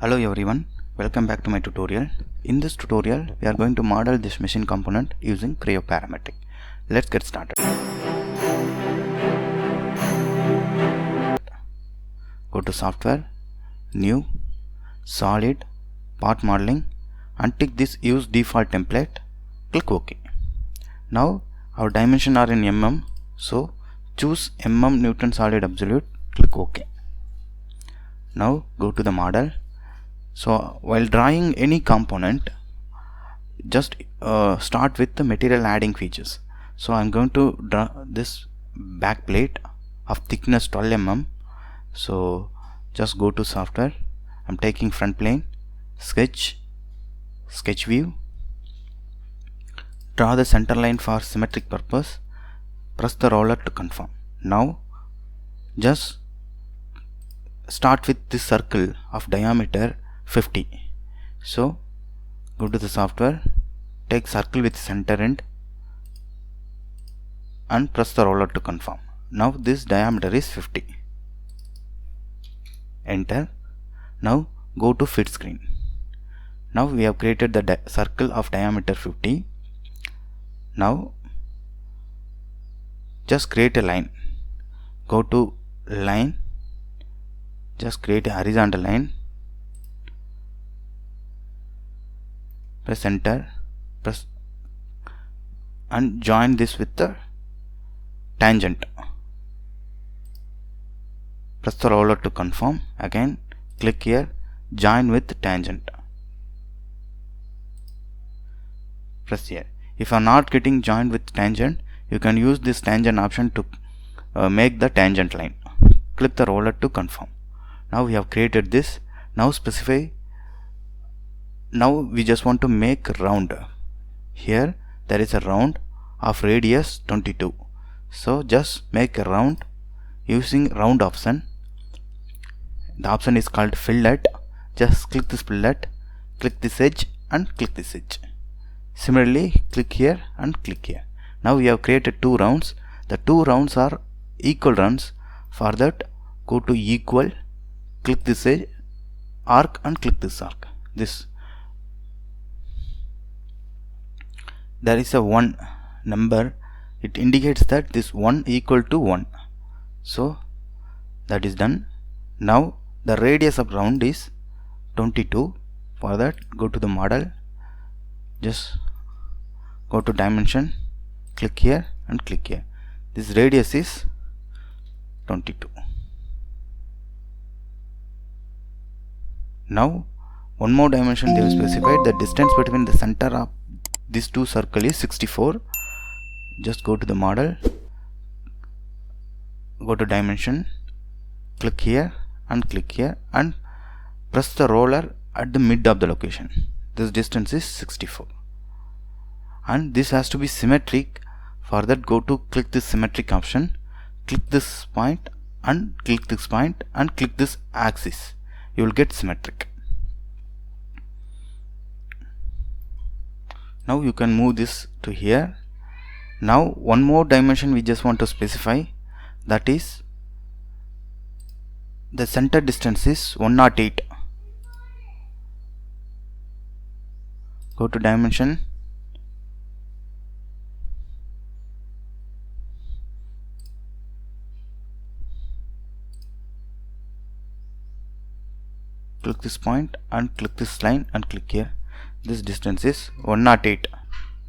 Hello everyone, welcome back to my tutorial. In this tutorial, we are going to model this machine component using Creo Parametric. Let's get started. Go to Software, New, Solid, Part Modeling, and tick this Use Default Template. Click OK. Now our dimensions are in mm, so choose mm Newton Solid Absolute. Click OK. Now go to the model. So while drawing any component, just start with the material adding features. So I'm going to draw this back plate of thickness 12 mm. So just go to Software. I'm taking front plane, Sketch View. Draw the center line for symmetric purpose. Press the roller to confirm. Now just start with this circle of diameter 50. So go to the Software, take circle with center end and press the roller to confirm. Now this diameter is 50. Enter. Now go to fit screen. Now we have created the circle of diameter 50. Now just create a line. Go to line, just create a horizontal line. Press enter, press and join this with the tangent. Press the roller to confirm. Again click here, join with tangent. Press here. If you are not getting joined with tangent, you can use this tangent option to make the tangent line. Click the roller to confirm. Now we have created this. Now specify. Now we just want to make round. Here there is a round of radius 22. So just make a round using round option. The option is called fillet. Just click this fillet, click this edge and click this edge. Similarly click here and click here. Now we have created two rounds. The two rounds are equal rounds. For that go to equal, click this edge, arc and click this arc. There is a 1 number. It indicates that this 1 equal to 1. So that is done. Now the radius of round is 22. For that go to the model, just go to dimension, click here and click here. This radius is 22. Now one more dimension they have specified. The distance between the center of these two circles is 64. Just go to the model, go to dimension, click here and click here and press the roller at the mid of the location. This distance is 64 and this has to be symmetric. For that go to click this symmetric option, click this point and click this point and click this axis. You will get symmetric. Now you can move this to here. Now one more dimension we just want to specify, that is the center distance is 108. Go to dimension, click this point and click this line and click here. This distance is 108.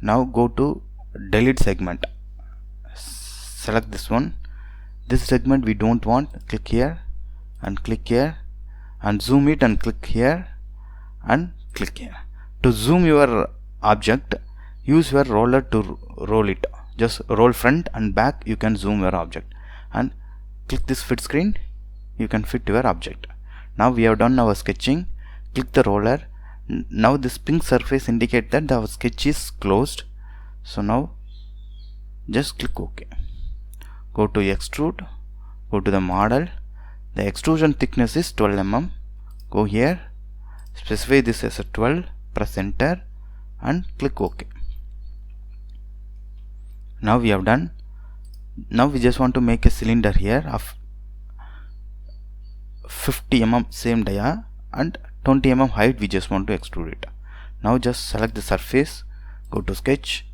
Now go to delete segment, select this one. This segment we don't want. Click here and click here and zoom it and click here and click here. To zoom your object, use your roller to roll it. Just roll front and back, you can zoom your object and click this fit screen, you can fit your object. Now we have done our sketching. Click the roller. Now this pink surface indicates that our sketch is closed. So now just click OK. Go to extrude, go to the model. The extrusion thickness is 12 mm. Go here, specify this as a 12, press enter and click OK. Now we have done. Now we just want to make a cylinder here of 50 mm same dia and 20 mm height we just want to extrude it. Now just select the surface, go to sketch,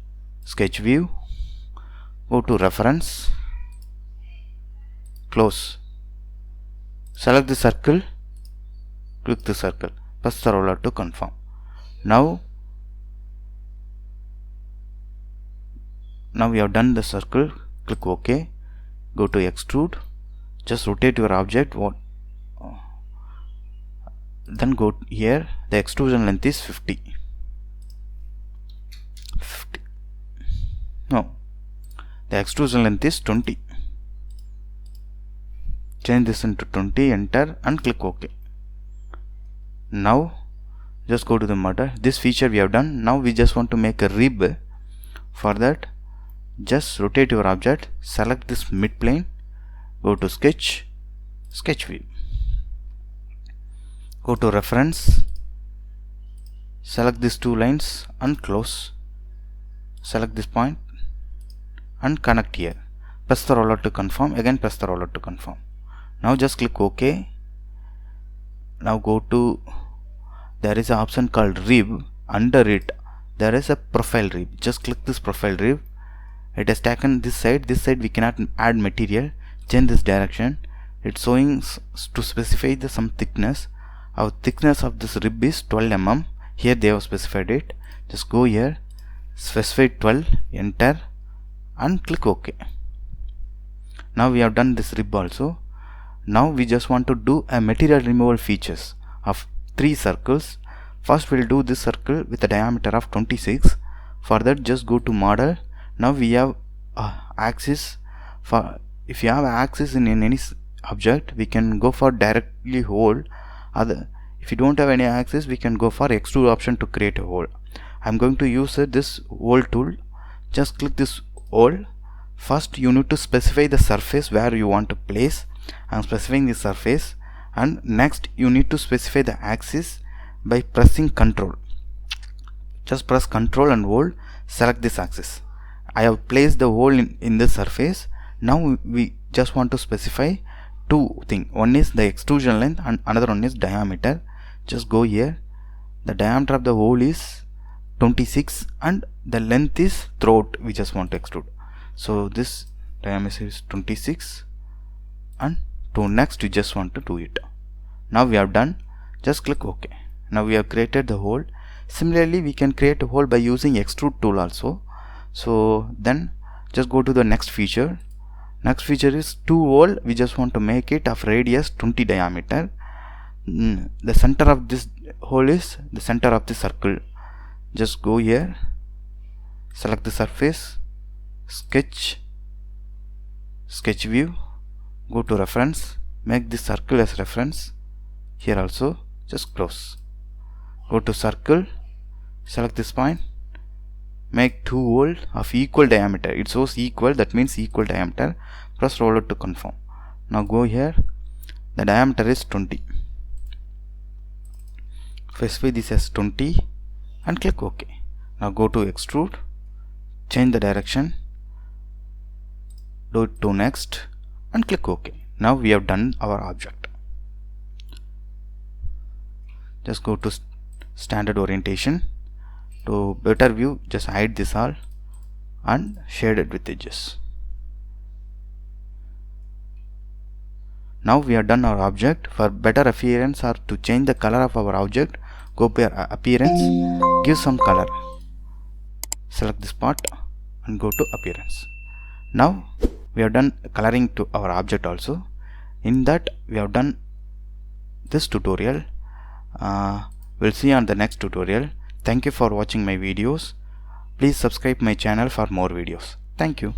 sketch view, go to reference, close, select the circle, click the circle, press the roller to confirm. Now we have done the circle, click OK, go to extrude, just rotate your object, then go here, the extrusion length is 50. No, the extrusion length is 20. Change this into 20, enter and click OK. Now just go to the model. This feature we have done. Now we just want to make a rib. For that, just rotate your object, select this mid plane, go to sketch, sketch view, go to reference, select these two lines and close, select this point and connect here, press the roller to confirm, again press the roller to confirm. Now just click OK. Now go to, there is an option called rib. Under it there is a profile rib. Just click this profile rib. It has taken this side we cannot add material. Change this direction. It's showing to specify some thickness. Our thickness of this rib is 12 mm. Here they have specified it. Just go here, specify 12, enter and click OK. Now we have done this rib also. Now we just want to do a material removal features of 3 circles. First we'll do this circle with a diameter of 26. For that, just go to model. Now we have axis. For if you have axis in any object, we can go for directly hole. If you don't have any axis, we can go for extrude option to create a hole. I'm going to use this hole tool. Just click this hole. First you need to specify the surface where you want to place. I'm specifying the surface, and next you need to specify the axis by pressing Ctrl. Just press Ctrl and hold, select this axis. I have placed the hole in the surface. Now we just want to specify two things. One is the extrusion length and another one is diameter. Just go here. The diameter of the hole is 26 and the length is throughout we just want to extrude. So this diameter is 26 and to next you just want to do it. Now we have done. Just click OK. Now we have created the hole. Similarly, we can create a hole by using extrude tool also. So then just go to the next feature. Next feature is 2 hole. We just want to make it of radius 20 diameter. The center of this hole is the center of the circle. Just go here, select the surface, sketch, sketch view, go to reference, make this circle as reference. Here also just close. Go to circle, select this point, make 2 holes of equal diameter. It shows equal, that means equal diameter. Press roller to confirm. Now go here, the diameter is 20. Specify this as 20 and click OK. Now go to extrude, change the direction, do it to next and click OK. Now we have done our object. Just go to standard orientation. To better view, just hide this all and shade it with edges. Now we have done our object. For better appearance or to change the color of our object, go to appearance, give some color, select this part and go to appearance. Now we have done coloring to our object also. In that we have done this tutorial. We'll see on the next tutorial. Thank you for watching my videos. Please subscribe my channel for more videos. Thank you.